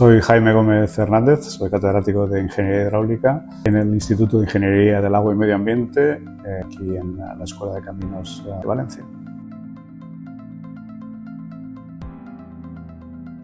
Soy Jaime Gómez Hernández, soy catedrático de Ingeniería Hidráulica en el Instituto de Ingeniería del Agua y Medio Ambiente, aquí en la Escuela de Caminos de Valencia.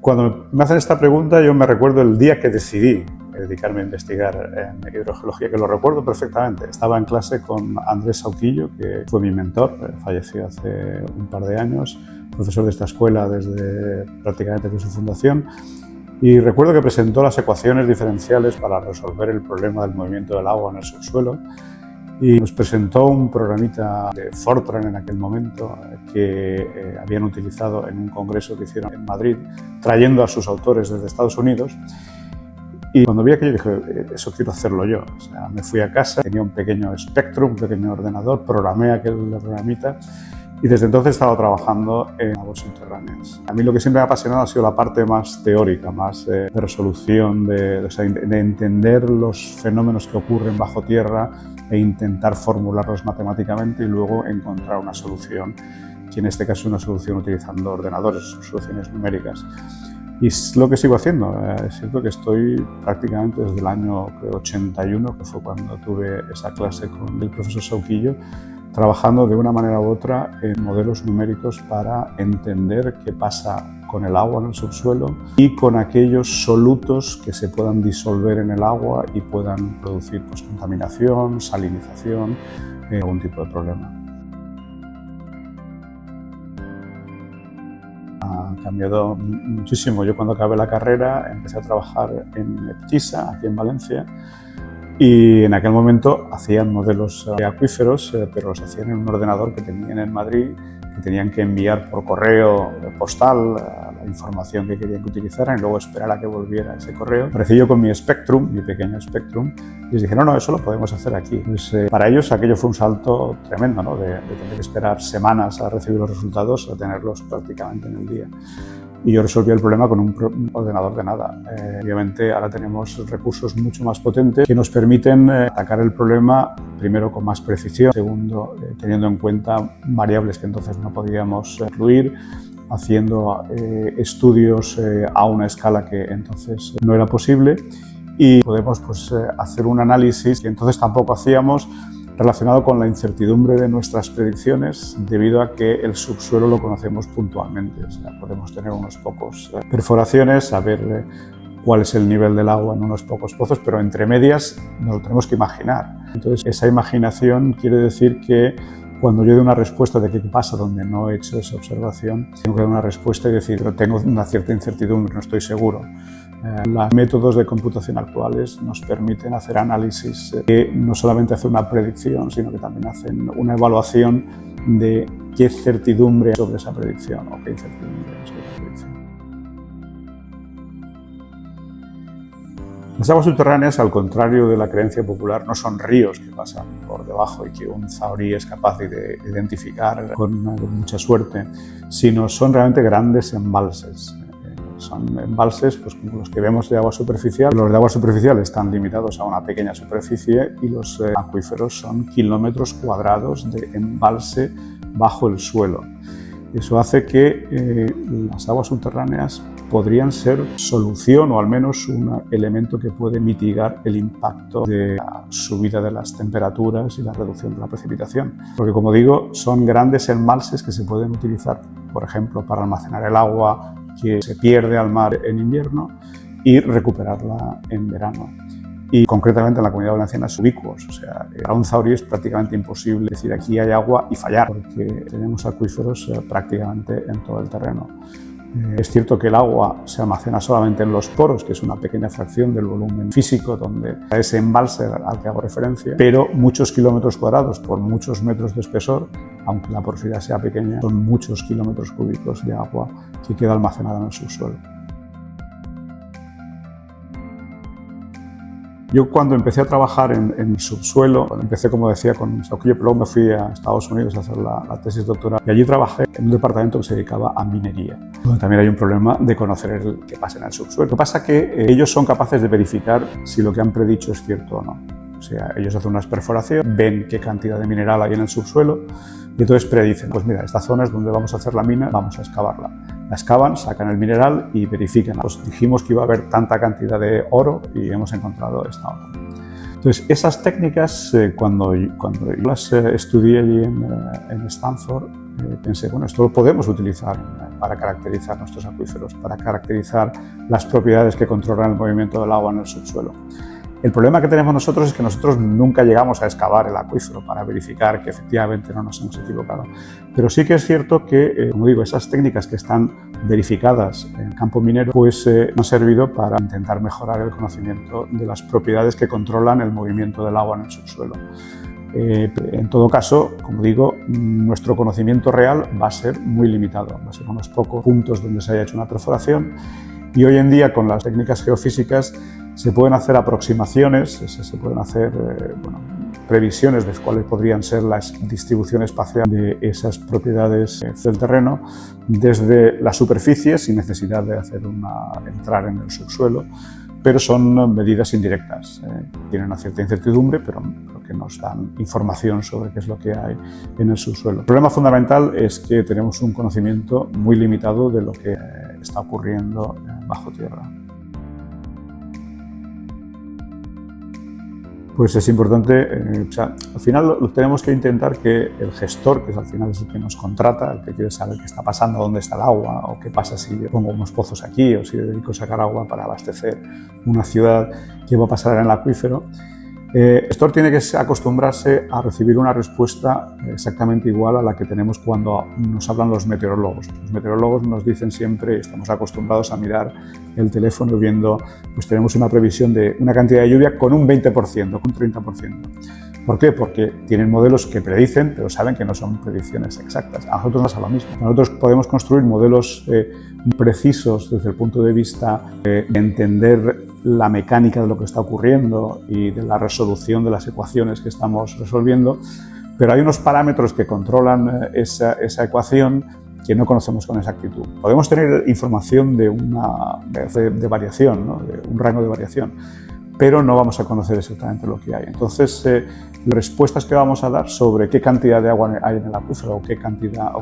Cuando me hacen esta pregunta, yo me recuerdo el día que decidí dedicarme a investigar en hidrogeología, que lo recuerdo perfectamente. Estaba en clase con Andrés Sauquillo, que fue mi mentor, falleció hace un par de años, profesor de esta escuela prácticamente desde su fundación. Y recuerdo que presentó las ecuaciones diferenciales para resolver el problema del movimiento del agua en el subsuelo y nos presentó un programita de Fortran en aquel momento que habían utilizado en un congreso que hicieron en Madrid, trayendo a sus autores desde Estados Unidos. Y cuando vi aquello dije, eso quiero hacerlo yo. O sea, me fui a casa, tenía un pequeño Spectrum, un pequeño ordenador, programé aquel programita y desde entonces he estado trabajando en aguas subterráneas. A mí lo que siempre me ha apasionado ha sido la parte más teórica, más de resolución, de entender los fenómenos que ocurren bajo tierra e intentar formularlos matemáticamente y luego encontrar una solución, que en este caso es una solución utilizando ordenadores, soluciones numéricas. Y es lo que sigo haciendo. Es cierto que estoy prácticamente desde el año 81, que fue cuando tuve esa clase con el profesor Sauquillo, trabajando de una manera u otra en modelos numéricos para entender qué pasa con el agua en el subsuelo y con aquellos solutos que se puedan disolver en el agua y puedan producir contaminación, salinización, algún tipo de problema. Ha cambiado muchísimo. Yo cuando acabé la carrera empecé a trabajar en EPTISA, aquí en Valencia, y en aquel momento hacían modelos de acuíferos, pero los hacían en un ordenador que tenían en Madrid, que tenían que enviar por correo postal la información que querían que utilizaran y luego esperar a que volviera ese correo. Aparecí yo con mi Spectrum, mi pequeño Spectrum, y les dije, no, eso lo podemos hacer aquí. Pues, para ellos aquello fue un salto tremendo, ¿no? de tener que esperar semanas a recibir los resultados, a tenerlos prácticamente en el día. Y yo resolví el problema con un ordenador de nada. Obviamente ahora tenemos recursos mucho más potentes que nos permiten atacar el problema, primero con más precisión, segundo teniendo en cuenta variables que entonces no podíamos incluir, haciendo estudios a una escala que entonces no era posible y podemos hacer un análisis que entonces tampoco hacíamos, relacionado con la incertidumbre de nuestras predicciones debido a que el subsuelo lo conocemos puntualmente. O sea, podemos tener unos pocos perforaciones, saber cuál es el nivel del agua en unos pocos pozos, pero entre medias nos lo tenemos que imaginar. Entonces, esa imaginación quiere decir que cuando yo doy una respuesta de qué pasa donde no he hecho esa observación, tengo que dar una respuesta y decir, pero tengo una cierta incertidumbre, no estoy seguro. Los métodos de computación actuales nos permiten hacer análisis que no solamente hacen una predicción, sino que también hacen una evaluación de qué certidumbre hay sobre esa predicción o qué incertidumbre hay sobre esa predicción. Las aguas subterráneas, al contrario de la creencia popular, no son ríos que pasan por debajo y que un zahorí es capaz de identificar con mucha suerte, sino son realmente grandes embalses. Son embalses como los que vemos de agua superficial. Los de agua superficial están limitados a una pequeña superficie y los acuíferos son kilómetros cuadrados de embalse bajo el suelo. Eso hace que las aguas subterráneas podrían ser solución o al menos un elemento que puede mitigar el impacto de la subida de las temperaturas y la reducción de la precipitación. Porque, como digo, son grandes embalses que se pueden utilizar, por ejemplo, para almacenar el agua que se pierde al mar en invierno y recuperarla en verano. Y concretamente en la Comunidad Valenciana es ubicuos, o sea, para un zahorí es prácticamente imposible decir aquí hay agua y fallar, porque tenemos acuíferos prácticamente en todo el terreno. Es cierto que el agua se almacena solamente en los poros, que es una pequeña fracción del volumen físico donde ese embalse al que hago referencia, pero muchos kilómetros cuadrados por muchos metros de espesor, aunque la porosidad sea pequeña, son muchos kilómetros cúbicos de agua que queda almacenada en el subsuelo. Yo cuando empecé a trabajar en el subsuelo, empecé, como decía, con Sauquillo, pero luego me fui a Estados Unidos a hacer la tesis doctoral y allí trabajé en un departamento que se dedicaba a minería, donde también hay un problema de conocer qué pasa en el subsuelo. Lo que pasa es que ellos son capaces de verificar si lo que han predicho es cierto o no. O sea, ellos hacen unas perforaciones, ven qué cantidad de mineral hay en el subsuelo y entonces predicen, pues mira, esta zona es donde vamos a hacer la mina, vamos a excavarla. la excavan, sacan el mineral y verifican. Pues dijimos que iba a haber tanta cantidad de oro y hemos encontrado esta oro. Entonces, esas técnicas, cuando yo las estudié allí en Stanford, pensé, bueno, esto lo podemos utilizar para caracterizar nuestros acuíferos, para caracterizar las propiedades que controlan el movimiento del agua en el subsuelo. El problema que tenemos nosotros es que nosotros nunca llegamos a excavar el acuífero para verificar que efectivamente no nos hemos equivocado. Pero sí que es cierto que, como digo, esas técnicas que están verificadas en el campo minero, pues han servido para intentar mejorar el conocimiento de las propiedades que controlan el movimiento del agua en el subsuelo. En todo caso, como digo, nuestro conocimiento real va a ser muy limitado, va a ser unos pocos puntos donde se haya hecho una perforación, y hoy en día con las técnicas geofísicas se pueden hacer aproximaciones, se pueden hacer previsiones de cuáles podrían ser las distribuciones espaciales de esas propiedades del terreno desde la superficie, sin necesidad de entrar en el subsuelo, pero son medidas indirectas. Tienen una cierta incertidumbre, pero que nos dan información sobre qué es lo que hay en el subsuelo. El problema fundamental es que tenemos un conocimiento muy limitado de lo que está ocurriendo bajo tierra. Pues es importante, al final tenemos que intentar que el gestor, que al final es el que nos contrata, el que quiere saber qué está pasando, dónde está el agua, o qué pasa si yo pongo unos pozos aquí, o si dedico a sacar agua para abastecer una ciudad, qué va a pasar en el acuífero. El gestor tiene que acostumbrarse a recibir una respuesta exactamente igual a la que tenemos cuando nos hablan los meteorólogos. Los meteorólogos nos dicen siempre, estamos acostumbrados a mirar el teléfono viendo, pues tenemos una previsión de una cantidad de lluvia con un 20%, con un 30%. ¿Por qué? Porque tienen modelos que predicen, pero saben que no son predicciones exactas. A nosotros nos pasa lo mismo. Nosotros podemos construir modelos precisos desde el punto de vista de entender la mecánica de lo que está ocurriendo y de la resolución de las ecuaciones que estamos resolviendo, pero hay unos parámetros que controlan esa ecuación que no conocemos con exactitud. Podemos tener información de variación, ¿no? De un rango de variación, pero no vamos a conocer exactamente lo que hay. Entonces, las respuestas que vamos a dar sobre qué cantidad de agua hay en el acuífero o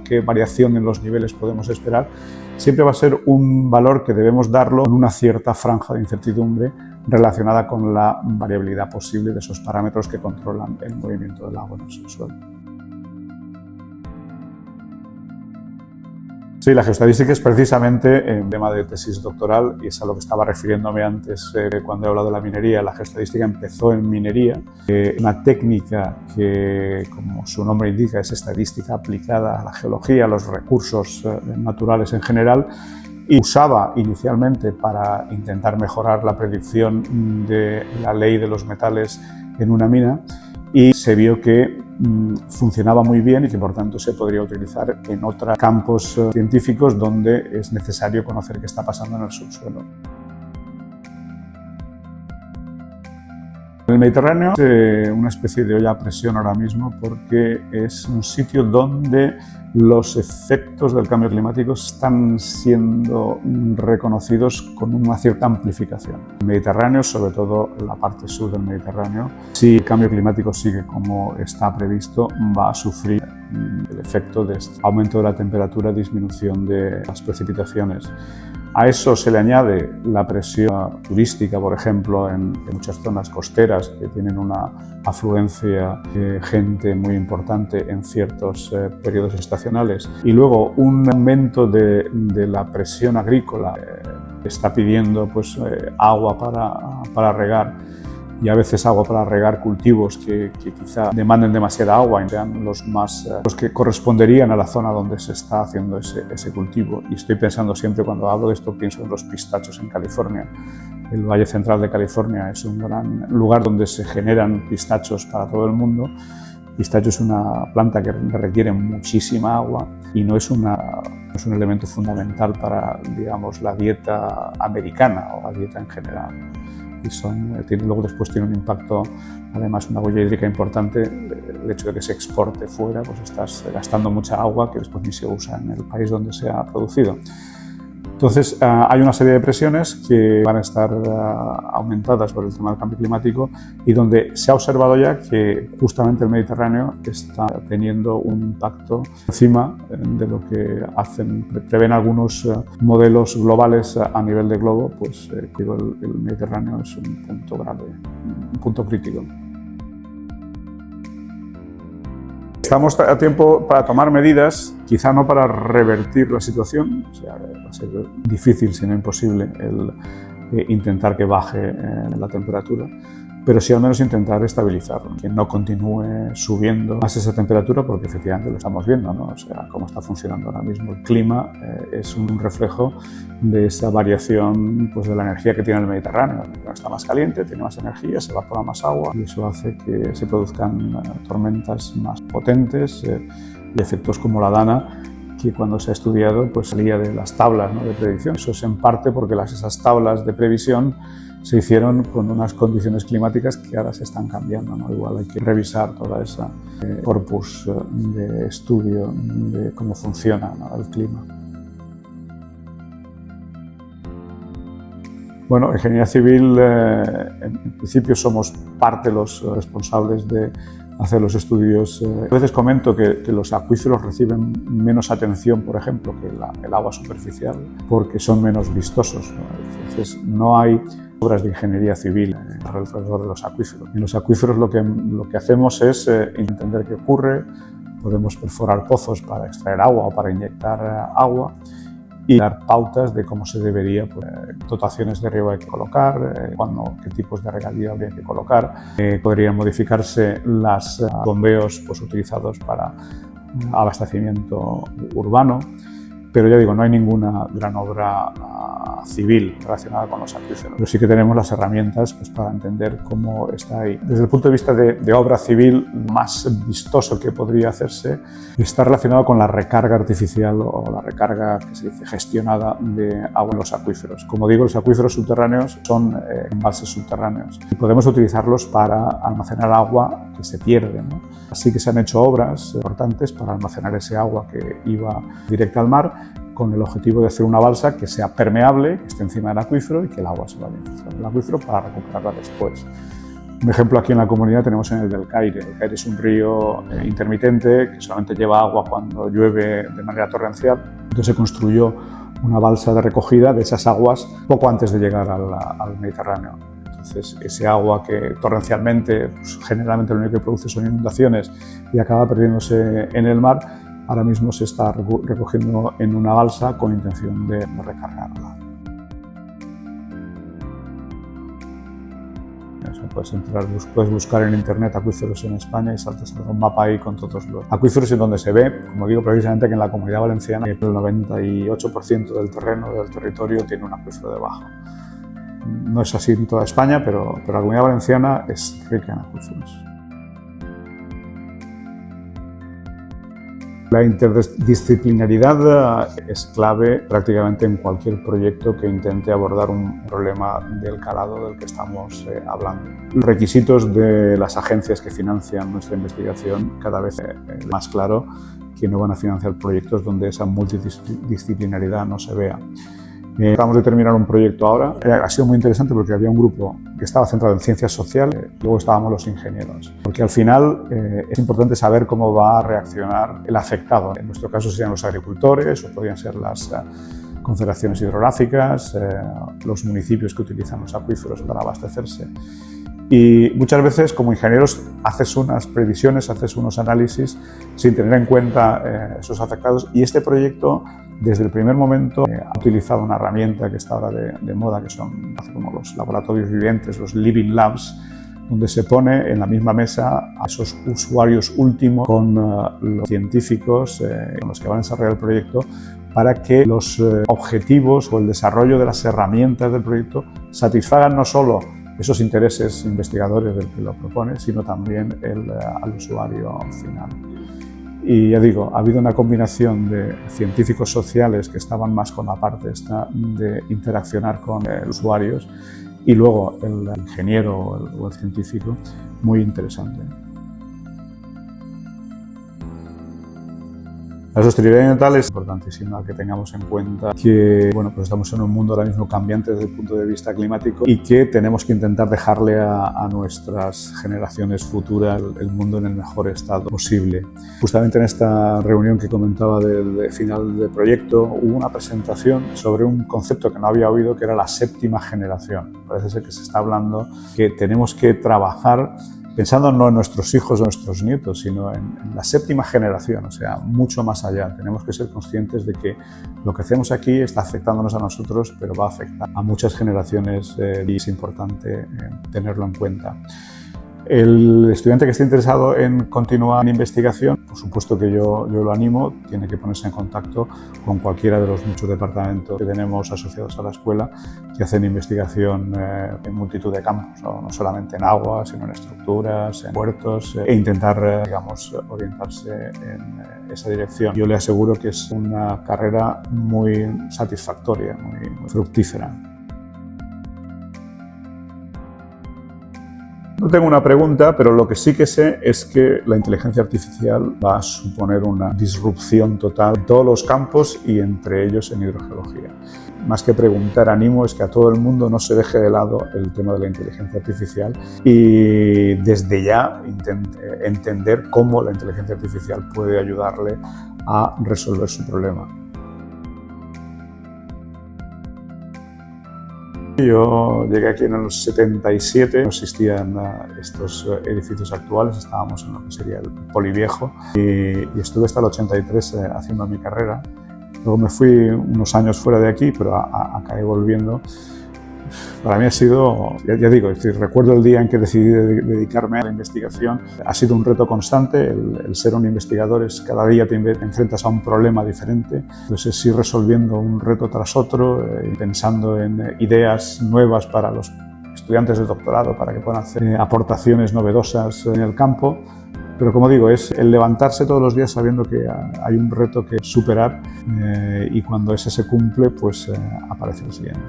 qué variación en los niveles podemos esperar, siempre va a ser un valor que debemos darlo con una cierta franja de incertidumbre relacionada con la variabilidad posible de esos parámetros que controlan el movimiento del agua en el subsuelo. Sí, la geostadística es precisamente el tema de tesis doctoral y es a lo que estaba refiriéndome antes cuando he hablado de la minería. La geostadística empezó en minería, una técnica que, como su nombre indica, es estadística aplicada a la geología, a los recursos naturales en general, y usaba inicialmente para intentar mejorar la predicción de la ley de los metales en una mina, y se vio que funcionaba muy bien y que por tanto se podría utilizar en otros campos científicos donde es necesario conocer qué está pasando en el subsuelo. El Mediterráneo es una especie de olla a presión ahora mismo porque es un sitio donde los efectos del cambio climático están siendo reconocidos con una cierta amplificación. El Mediterráneo, sobre todo la parte sur del Mediterráneo, si el cambio climático sigue como está previsto, va a sufrir el efecto de este aumento de la temperatura, disminución de las precipitaciones. A eso se le añade la presión turística, por ejemplo, en muchas zonas costeras que tienen una afluencia de gente muy importante en ciertos periodos estacionales. Y luego un aumento de la presión agrícola que está pidiendo agua para regar, y a veces agua para regar cultivos que quizá demanden demasiada agua y sean los que corresponderían a la zona donde se está haciendo ese cultivo. Y estoy pensando siempre, cuando hablo de esto, pienso en los pistachos en California. El Valle Central de California es un gran lugar donde se generan pistachos para todo el mundo. Pistacho es una planta que requiere muchísima agua y no es un elemento fundamental para, digamos, la dieta americana o la dieta en general. Y luego después tiene un impacto, además una huella hídrica importante. El hecho de que se exporte fuera, pues estás gastando mucha agua que después ni se usa en el país donde se ha producido. Entonces, hay una serie de presiones que van a estar aumentadas por el tema del cambio climático y donde se ha observado ya que justamente el Mediterráneo está teniendo un impacto encima de lo que prevén algunos modelos globales a nivel de globo, pues el Mediterráneo es un punto grave, un punto crítico. Estamos a tiempo para tomar medidas, quizá no para revertir la situación, o sea, va a ser difícil, si no imposible, intentar que baje la temperatura, pero sí al menos intentar estabilizarlo, que no continúe subiendo más esa temperatura, porque efectivamente lo estamos viendo, ¿no? O sea, cómo está funcionando ahora mismo el clima es un reflejo de esa variación, pues, de la energía que tiene el Mediterráneo. Está más caliente, tiene más energía, se evapora más agua y eso hace que se produzcan tormentas más potentes y efectos como la Dana, que cuando se ha estudiado pues salía de las tablas, ¿no?, de predicción. Eso es en parte porque esas tablas de previsión se hicieron con unas condiciones climáticas que ahora se están cambiando, ¿no? Igual hay que revisar toda esa corpus de estudio de cómo funciona, ¿no?, el clima. Bueno, Ingeniería Civil, en principio somos parte de los responsables de hacer los estudios. A veces comento que los acuíferos reciben menos atención, por ejemplo, que el agua superficial, porque son menos vistosos, ¿no? Entonces, no hay obras de ingeniería civil alrededor de los acuíferos. En los acuíferos lo que hacemos es entender qué ocurre, podemos perforar pozos para extraer agua o para inyectar agua, y dar pautas de cómo se debería, pues, dotaciones de riego hay que colocar, qué tipos de regadío habría que colocar. Podrían modificarse los bombeos, pues, utilizados para abastecimiento urbano, pero ya digo, no hay ninguna gran obra civil relacionada con los acuíferos. Pero sí que tenemos las herramientas, pues, para entender cómo está ahí. Desde el punto de vista de obra civil, más vistoso que podría hacerse está relacionado con la recarga artificial o la recarga, que se dice, gestionada de agua en los acuíferos. Como digo, los acuíferos subterráneos son embalses subterráneos y podemos utilizarlos para almacenar agua que se pierde, ¿no? Así que se han hecho obras importantes para almacenar ese agua que iba directa al mar, con el objetivo de hacer una balsa que sea permeable, que esté encima del acuífero y que el agua se vaya infiltrando en el acuífero para recuperarla después. Un ejemplo aquí en la comunidad tenemos en el del Caire. El Caire es un río intermitente que solamente lleva agua cuando llueve de manera torrencial. Entonces se construyó una balsa de recogida de esas aguas poco antes de llegar al Mediterráneo. Entonces, ese agua que torrencialmente, pues, generalmente lo único que produce son inundaciones y acaba perdiéndose en el mar, ahora mismo se está recogiendo en una balsa con intención de recargarla. Puedes buscar en internet acuíferos en España y saltas a un mapa ahí con todos los acuíferos, en donde se ve, como digo, precisamente que en la Comunidad Valenciana el 98% del terreno, del territorio, tiene un acuífero debajo. No es así en toda España, pero la Comunidad Valenciana es rica en acuíferos. La interdisciplinaridad es clave prácticamente en cualquier proyecto que intente abordar un problema del calado del que estamos hablando. Los requisitos de las agencias que financian nuestra investigación cada vez es más claro que no van a financiar proyectos donde esa multidisciplinaridad no se vea. Acabamos de terminar un proyecto ahora. Ha sido muy interesante porque había un grupo que estaba centrado en ciencias sociales, luego estábamos los ingenieros. Porque al final es importante saber cómo va a reaccionar el afectado. En nuestro caso serían los agricultores o podrían ser las confederaciones hidrográficas, los municipios que utilizan los acuíferos para abastecerse. Y muchas veces, como ingenieros, haces unas previsiones, haces unos análisis sin tener en cuenta esos afectados. Y este proyecto, desde el primer momento, ha utilizado una herramienta que está ahora de moda, que son como los laboratorios vivientes, los living labs, donde se pone en la misma mesa a esos usuarios últimos con los científicos con los que van a desarrollar el proyecto, para que los objetivos o el desarrollo de las herramientas del proyecto satisfagan no solo esos intereses investigadores del que lo propone, sino también al usuario final. Y ya digo, ha habido una combinación de científicos sociales que estaban más con la parte esta de interaccionar con los usuarios y luego el ingeniero o el científico, muy interesante. La sostenibilidad ambiental es importantísima, que tengamos en cuenta que pues estamos en un mundo ahora mismo cambiante desde el punto de vista climático y que tenemos que intentar dejarle a nuestras generaciones futuras el mundo en el mejor estado posible. Justamente en esta reunión que comentaba del final del proyecto hubo una presentación sobre un concepto que no había oído, que era la séptima generación. Parece ser que se está hablando que tenemos que trabajar pensando no en nuestros hijos o nuestros nietos, sino en la séptima generación, o sea, mucho más allá. Tenemos que ser conscientes de que lo que hacemos aquí está afectándonos a nosotros, pero va a afectar a muchas generaciones y es importante tenerlo en cuenta. El estudiante que esté interesado en continuar en investigación, por supuesto que yo lo animo, tiene que ponerse en contacto con cualquiera de los muchos departamentos que tenemos asociados a la escuela que hacen investigación en multitud de campos, no solamente en agua, sino en estructuras, en puertos, e intentar, digamos, orientarse en esa dirección. Yo le aseguro que es una carrera muy satisfactoria, muy fructífera. No tengo una pregunta, pero lo que sí que sé es que la inteligencia artificial va a suponer una disrupción total en todos los campos y entre ellos en hidrogeología. Más que preguntar, animo es que a todo el mundo no se deje de lado el tema de la inteligencia artificial y desde ya entender cómo la inteligencia artificial puede ayudarle a resolver su problema. Yo llegué aquí en los 77, no existían estos edificios actuales, estábamos en lo que sería el Poliviejo y estuve hasta el 83 haciendo mi carrera. Luego me fui unos años fuera de aquí, pero acabé volviendo. Para mí ha sido, ya digo, recuerdo el día en que decidí dedicarme a la investigación. Ha sido un reto constante, el ser un investigador es cada día te enfrentas a un problema diferente. Entonces es ir resolviendo un reto tras otro, pensando en ideas nuevas para los estudiantes de doctorado, para que puedan hacer aportaciones novedosas en el campo. Pero como digo, es el levantarse todos los días sabiendo que hay un reto que superar y cuando ese se cumple, pues aparece el siguiente.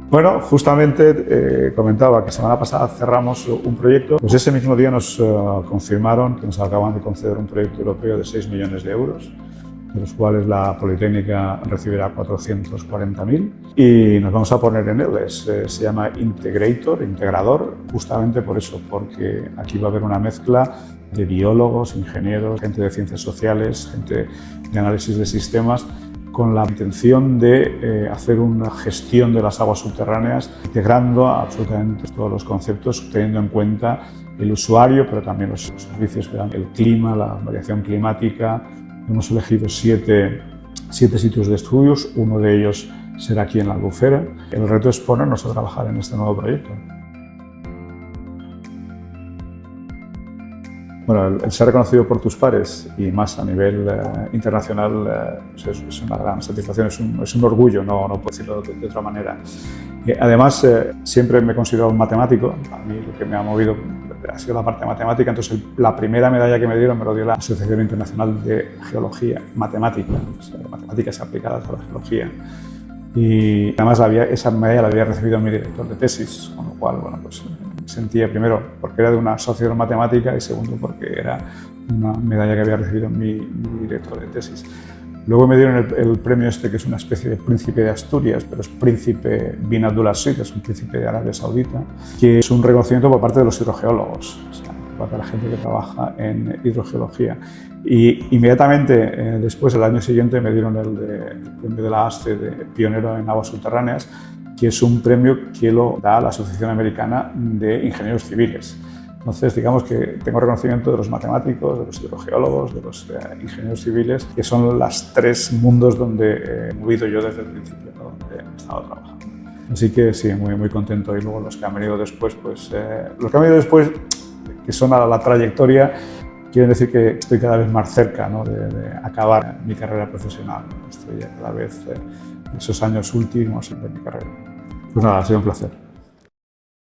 Bueno, justamente comentaba que semana pasada cerramos un proyecto, pues ese mismo día nos confirmaron que nos acaban de conceder un proyecto europeo de 6 millones de euros, de los cuales la Politécnica recibirá 440.000 y nos vamos a poner en él. Se llama integrador, justamente por eso, porque aquí va a haber una mezcla de biólogos, ingenieros, gente de ciencias sociales, gente de análisis de sistemas, con la intención de hacer una gestión de las aguas subterráneas, integrando absolutamente todos los conceptos, teniendo en cuenta el usuario, pero también los servicios que dan el clima, la variación climática. Hemos elegido siete sitios de estudios, uno de ellos será aquí en la Albufera. El reto es ponernos a trabajar en este nuevo proyecto. Bueno, el ser reconocido por tus pares y más a nivel internacional es una gran satisfacción, es un orgullo, no puedo decirlo de otra manera. Además, siempre me he considerado un matemático. A mí lo que me ha movido ha sido la parte matemática, entonces la primera medalla que me dieron me lo dio la Asociación Internacional de Geología Matemática, matemáticas aplicadas a la geología. Y además esa medalla la había recibido mi director de tesis, con lo cual, bueno, pues sentía primero porque era de una asociación matemática y segundo porque era una medalla que había recibido mi director de tesis. Luego me dieron el premio este, que es una especie de príncipe de Asturias, pero es príncipe bin Abdulaziz, es un príncipe de Arabia Saudita, que es un reconocimiento por parte de los hidrogeólogos, o sea, por parte de la gente que trabaja en hidrogeología. Y inmediatamente después, el año siguiente, me dieron el premio de la ASCE de pionero en aguas subterráneas, que es un premio que lo da la Asociación Americana de Ingenieros Civiles. Entonces, digamos que tengo reconocimiento de los matemáticos, de los hidrogeólogos, de los ingenieros civiles, que son los tres mundos donde he movido yo desde el principio, donde he estado trabajando. Así que sí, muy contento. Y luego los que han venido después, que son a la trayectoria, quieren decir que estoy cada vez más cerca, ¿no?, de acabar mi carrera profesional. Estoy ya cada vez en esos años últimos de mi carrera. Pues nada, ha sido un placer.